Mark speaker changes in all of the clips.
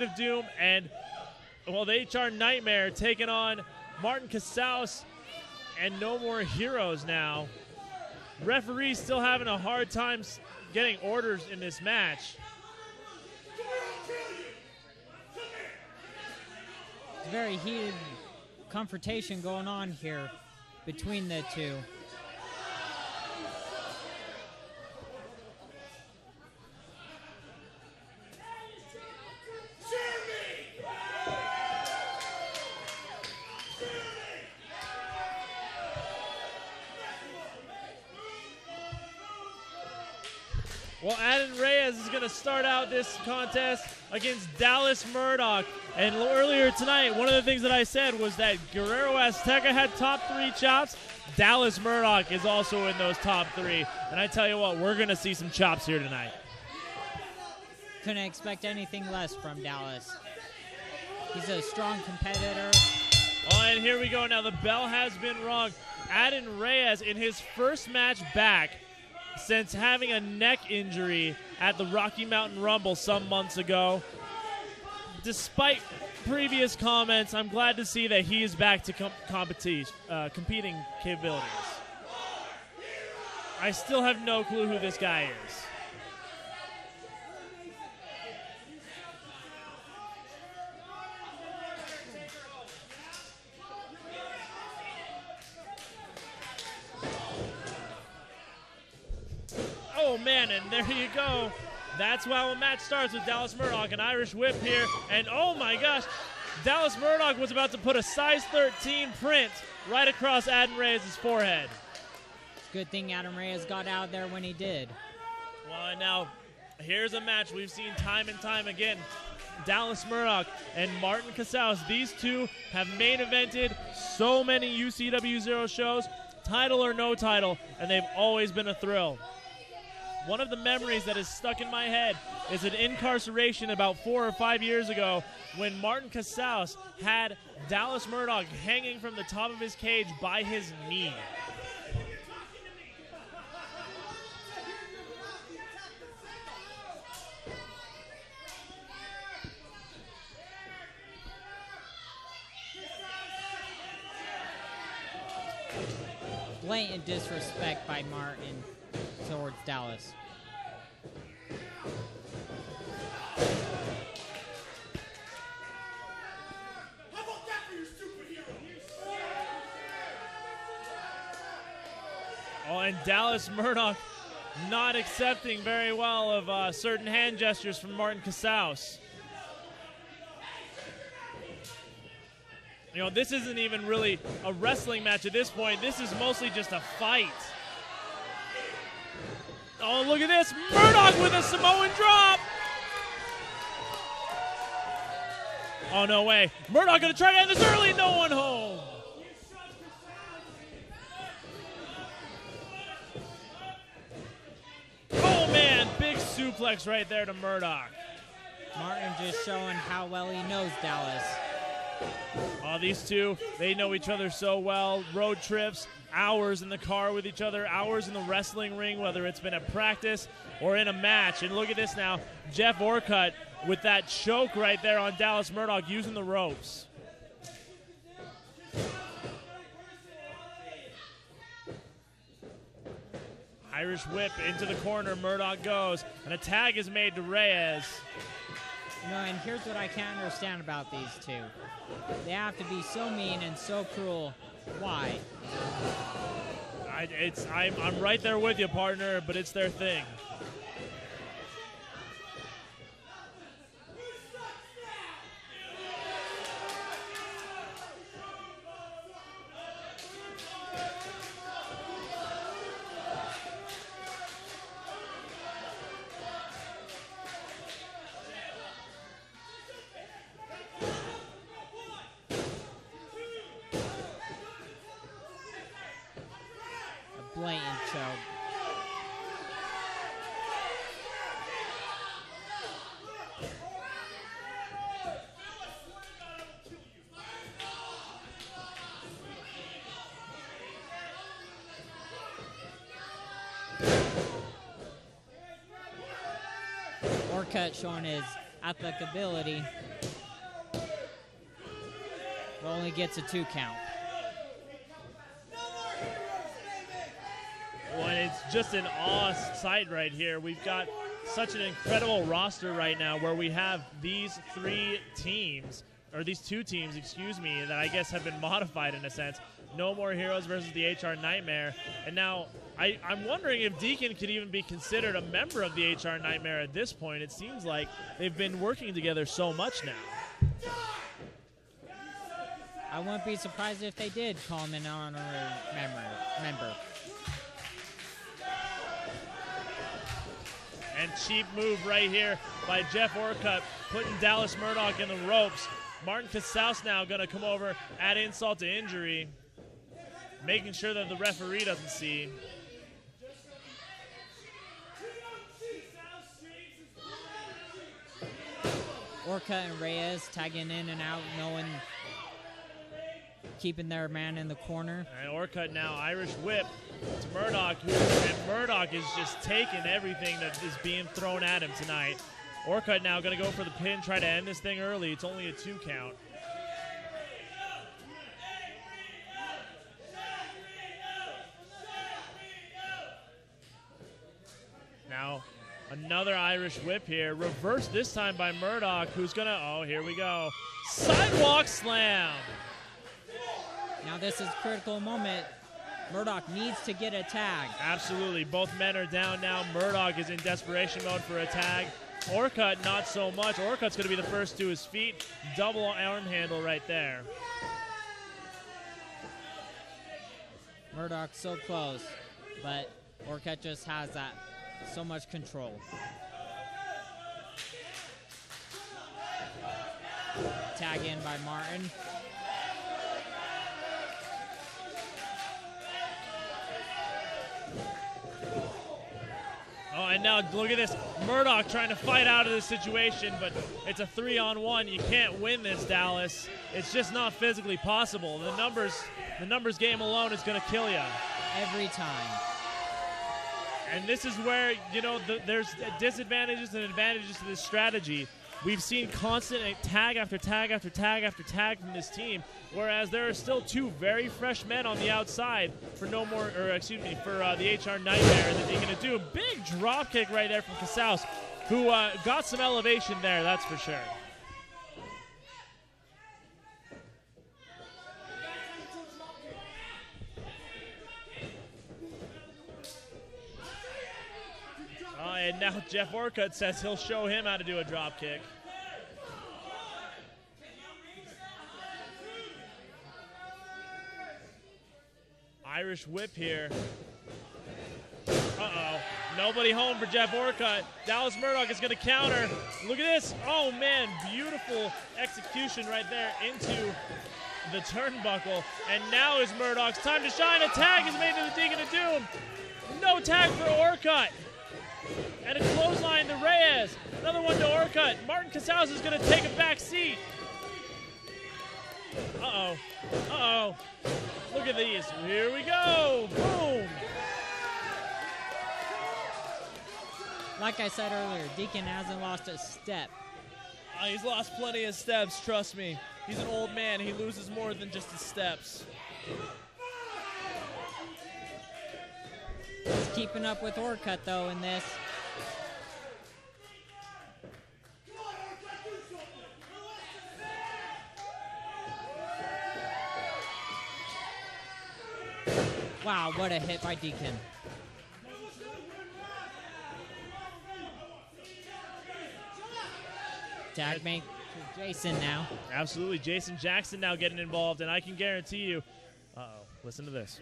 Speaker 1: of Doom and, well, the HR Nightmare taking on Martin Casaus and No More Heroes now. Referees still having a hard time getting orders in this match.
Speaker 2: It's a very heated confrontation going on here between the two.
Speaker 1: Well, Adin Reyes is going to start out this contest against Dallas Murdoch. And earlier tonight, one of the things that I said was that Guerrero Azteca had top 3 chops. Dallas Murdoch is also in those top 3. And I tell you what, we're going to see some chops here tonight.
Speaker 2: Couldn't expect anything less from Dallas. He's a strong competitor.
Speaker 1: Oh, and here we go. Now the bell has been rung. Adin Reyes in his first match back since having a neck injury at the Rocky Mountain Rumble some months ago. Despite previous comments, I'm glad to see that he is back to competing capabilities. I still have no clue who this guy is. Oh, man, and there you go. That's how a match starts with Dallas Murdoch, an Irish whip here. And, oh, my gosh, Dallas Murdoch was about to put a size 13 print right across Adin Reyes' forehead.
Speaker 2: Good thing Adin Reyes got out there when he did.
Speaker 1: Well, and now here's a match we've seen time and time again. Dallas Murdoch and Martin Casaus, these two have main evented so many UCW Zero shows, title or no title, and they've always been a thrill. One of the memories that is stuck in my head is an incarceration about 4 or 5 years ago when Martin Casaus had Dallas Murdoch hanging from the top of his cage by his knee.
Speaker 2: Blatant disrespect by Martin towards Dallas.
Speaker 1: Oh, and Dallas Murdoch not accepting very well of certain hand gestures from Martin Casaus. You know, this isn't even really a wrestling match at this point. This is mostly just a fight. Oh, look at this. Murdoch with a Samoan drop. Oh, no way. Murdoch going to try to end this early. No one home. Oh, man. Big suplex right there to Murdoch.
Speaker 2: Martin just showing how well he knows Dallas.
Speaker 1: Oh, these two, they know each other so well. Road trips, hours in the car with each other, hours in the wrestling ring, whether it's been at practice or in a match. And look at this now. Jeff Orcutt with that choke right there on Dallas Murdoch using the ropes. Irish whip into the corner. Murdoch goes. And a tag is made to Reyes.
Speaker 2: You know, and here's what I can't understand about these two. They have to be so mean and so cruel. Why?
Speaker 1: I'm right there with you, partner, but it's their thing.
Speaker 2: Blatant choke. Orcutt showing his athletic ability, but only gets a 2 count.
Speaker 1: Well, and it's just an awe sight right here. We've got such an incredible roster right now where we have these 3 teams, or these 2 teams, excuse me, that I guess have been modified in a sense. No More Heroes versus the HR Nightmare. And now I'm wondering if Deacon could even be considered a member of the HR Nightmare at this point. It seems like they've been working together so much now.
Speaker 2: I wouldn't be surprised if they did call him an honorary member.
Speaker 1: And cheap move right here by Jeff Orcutt, putting Dallas Murdoch in the ropes. Martin Casaus now going to come over, add insult to injury, making sure that the referee doesn't see.
Speaker 2: Orcutt and Reyes tagging in and out, keeping their man in the corner.
Speaker 1: And Orcutt now Irish whip to Murdoch, and Murdoch is just taking everything that is being thrown at him tonight. Orcutt now going to go for the pin, try to end this thing early. It's only a 2 count. Now another Irish whip here. Reversed this time by Murdoch, who's going to, oh, here we go. Sidewalk slam.
Speaker 2: Now this is a critical moment. Murdoch needs to get a tag.
Speaker 1: Absolutely. Both men are down now. Murdoch is in desperation mode for a tag. Orcutt, not so much. Orcutt's going to be the first to his feet. Double arm handle right there.
Speaker 2: Murdoch so close, but Orcutt just has that so much control. Tag in by Martin.
Speaker 1: Oh, and now look at this. Murdoch trying to fight out of this situation, but it's a 3-on-1. You can't win this, Dallas. It's just not physically possible. The numbers game alone is going to kill you.
Speaker 2: Every time.
Speaker 1: And this is where, there's disadvantages and advantages to this strategy. We've seen constant tag after tag after tag after tag from this team, whereas there are still 2 very fresh men on the outside for the HR Nightmare and the Deacon of Doom. Big drop kick right there from Casaus, who got some elevation there, that's for sure. And now Jeff Orcutt says he'll show him how to do a drop kick. Irish whip here. Uh-oh. Nobody home for Jeff Orcutt. Dallas Murdoch is going to counter. Look at this. Oh, man. Beautiful execution right there into the turnbuckle. And now is Murdoch's time to shine. A tag is made to the Deacon of Doom. No tag for Orcutt. And a clothesline to Reyes. Another one to Orcutt. Martin Casaus is going to take a back seat. Uh-oh. Uh-oh. Look at these. Here we go. Boom.
Speaker 2: Like I said earlier, Deacon hasn't lost a step.
Speaker 3: He's lost plenty of steps, trust me. He's an old man. He loses more than just his steps.
Speaker 2: He's keeping up with Orcutt, though, in this. Wow, what a hit by Deacon. Tag make to Jaxon now.
Speaker 1: Absolutely. Jason Jaxon now getting involved, and I can guarantee you. Listen to this.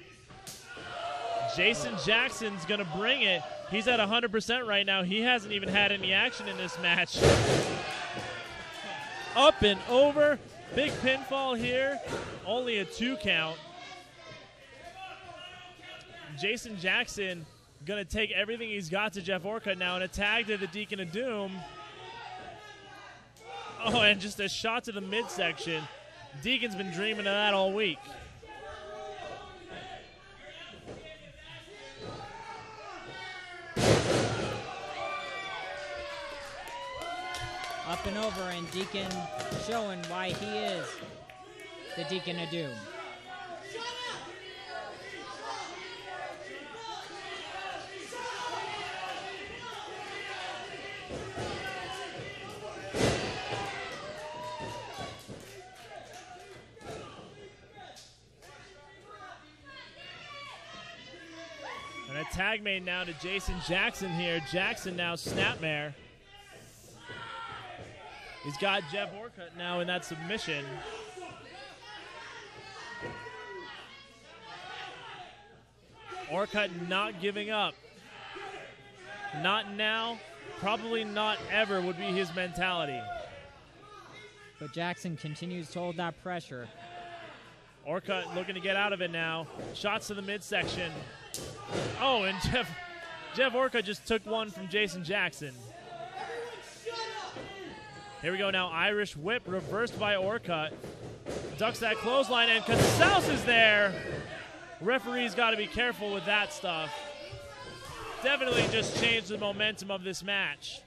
Speaker 1: Jason Jackson's going to bring it. He's at 100% right now. He hasn't even had any action in this match. Up and over. Big pinfall here. Only a 2 count. Jason Jaxon going to take everything he's got to Jeff Orcutt now and a tag to the Deacon of Doom. Oh, and just a shot to the midsection. Deacon's been dreaming of that all week.
Speaker 2: Up taken over, and Deacon showing why he is the Deacon of Doom.
Speaker 1: And a tag made now to Jaxon here. Jaxon now snapmare. He's got Jeff Orcutt now in that submission. Orcutt not giving up. Not now, probably not ever would be his mentality.
Speaker 2: But Jaxon continues to hold that pressure.
Speaker 1: Orcutt looking to get out of it now. Shots to the midsection. Oh, and Jeff Orcutt just took one from Jaxon. Here we go now. Irish whip reversed by Orcutt. Ducks that clothesline, and Casaus is there. Referee's got to be careful with that stuff. Definitely just changed the momentum of this match.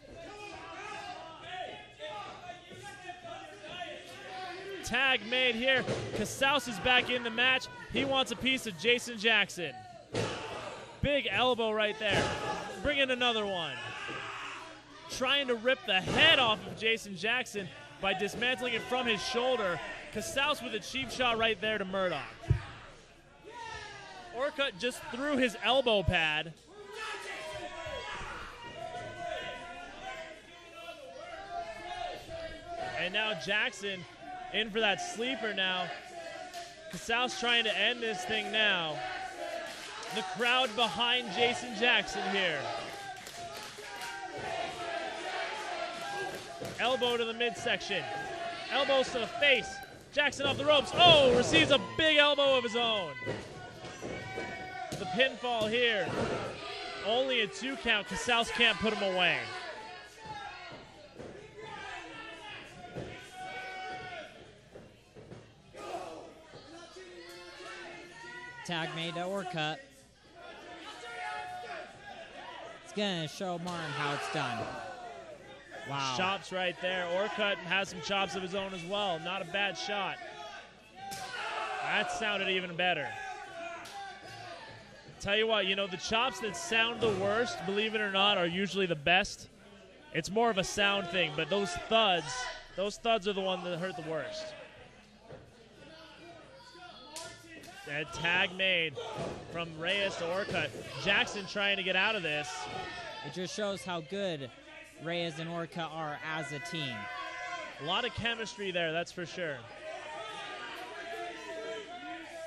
Speaker 1: Tag made here. Casaus is back in the match. He wants a piece of Jaxon. Big elbow right there. Bring in another one. Trying to rip the head off of Jaxon by dismantling it from his shoulder. Casaus with a cheap shot right there to Murdoch. Orcutt just threw his elbow pad. And now Jaxon in for that sleeper now. Casaus trying to end this thing now. The crowd behind Jaxon here. Elbow to the midsection. Elbows to the face. Jaxon off the ropes. Oh, receives a big elbow of his own. The pinfall here. Only a 2 count. Casaus can't put him away.
Speaker 2: Tag made to Orcutt. It's going to show Martin how it's done. Wow.
Speaker 1: Chops right there. Orcutt has some chops of his own as well. Not a bad shot. That sounded even better. Tell you what, the chops that sound the worst, believe it or not, are usually the best. It's more of a sound thing, but those thuds are the ones that hurt the worst. And tag made from Reyes to Orcutt. Jaxon trying to get out of this.
Speaker 2: It just shows how good Reyes and Orcutt are as a team.
Speaker 1: A lot of chemistry there, that's for sure.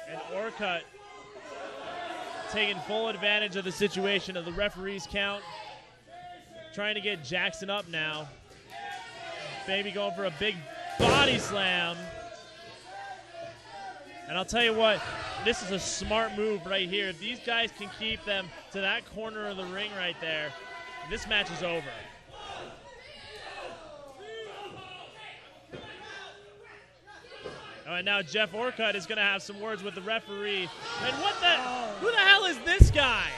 Speaker 1: And Orcutt taking full advantage of the situation of the referee's count. Trying to get Jaxon up now. Baby going for a big body slam. And I'll tell you what, this is a smart move right here. If these guys can keep them to that corner of the ring right there, this match is over. Oh, and now Jeff Orcutt is going to have some words with the referee. And who the hell is this guy?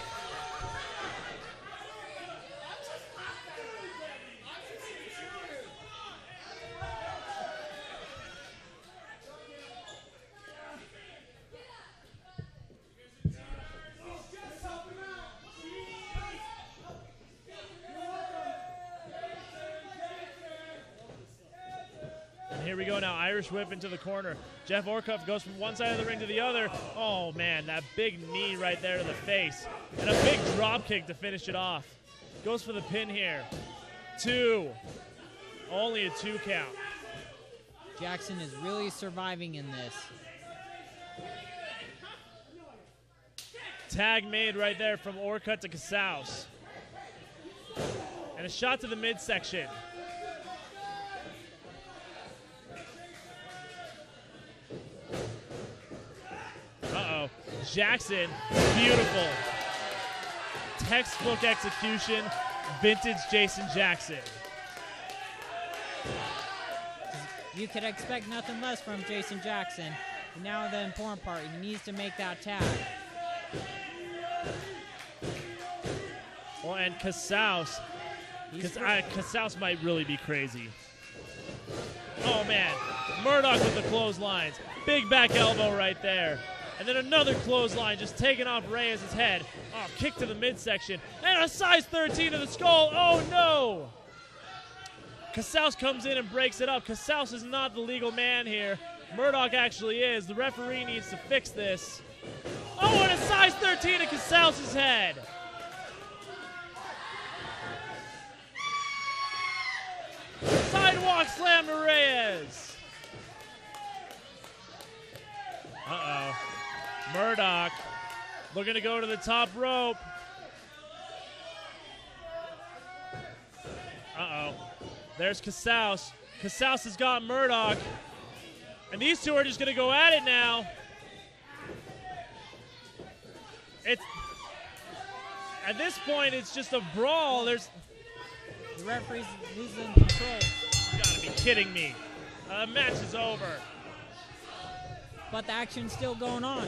Speaker 1: Here we go now, Irish whip into the corner. Jeff Orcutt goes from one side of the ring to the other. Oh man, that big knee right there to the face. And a big drop kick to finish it off. Goes for the pin here. 2. Only a 2 count.
Speaker 2: Jaxon is really surviving in this.
Speaker 1: Tag made right there from Orcutt to Casaus. And a shot to the midsection. Uh-oh. Jaxon, beautiful. Textbook execution, vintage Jaxon.
Speaker 2: You could expect nothing less from Jaxon. And now the important part, he needs to make that tag.
Speaker 1: Well, and Casaus might really be crazy. Oh, man. Murdoch with the clotheslines. Big back elbow right there. And then another clothesline just taking off Reyes' head. Oh, kick to the midsection. And a size 13 to the skull. Oh, no. Casaus comes in and breaks it up. Casaus is not the legal man here. Murdoch actually is. The referee needs to fix this. Oh, and a size 13 to Casaus' head. Sidewalk slam to Reyes. Uh-oh. Murdoch looking to go to the top rope. Uh-oh. There's Casaus. Casaus has got Murdoch. And these two are just going to go at it now. At this point, it's just a brawl. The
Speaker 2: referee's losing control.
Speaker 1: You gotta be kidding me. The match is over.
Speaker 2: But the action's still going on.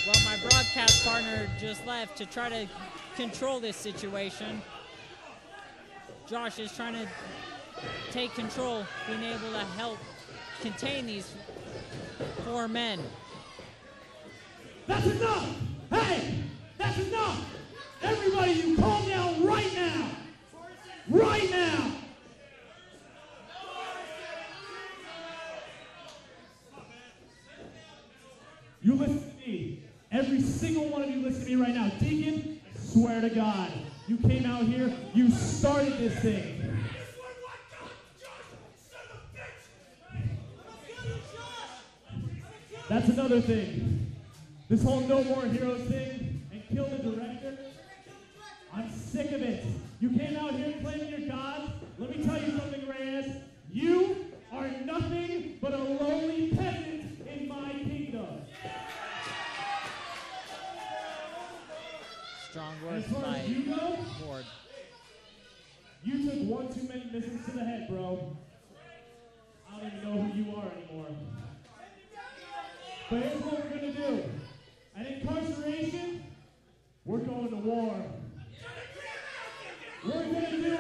Speaker 2: Well, my broadcast partner just left to try to control this situation. Josh is trying to take control, being able to help contain these four men.
Speaker 4: That's enough! Hey! That's enough! Everybody, you calm down right now! Right now! You listen to me. Every single one of you listen to me right now. Deacon, I swear to God, you came out here, you started this thing. That's another thing. This whole No More Heroes thing and kill the director, I'm sick of it. You came out here claiming your gods. Let me tell you something, Reyes. You are nothing but a lowly peasant in my kingdom.
Speaker 2: Strong
Speaker 4: As
Speaker 2: words
Speaker 4: far
Speaker 2: by
Speaker 4: as you go,
Speaker 2: Ford.
Speaker 4: you took one too many misses to the head, bro. I don't even know who you are anymore. But here's what we're going to do. At incarceration, we're going to war. We're going to do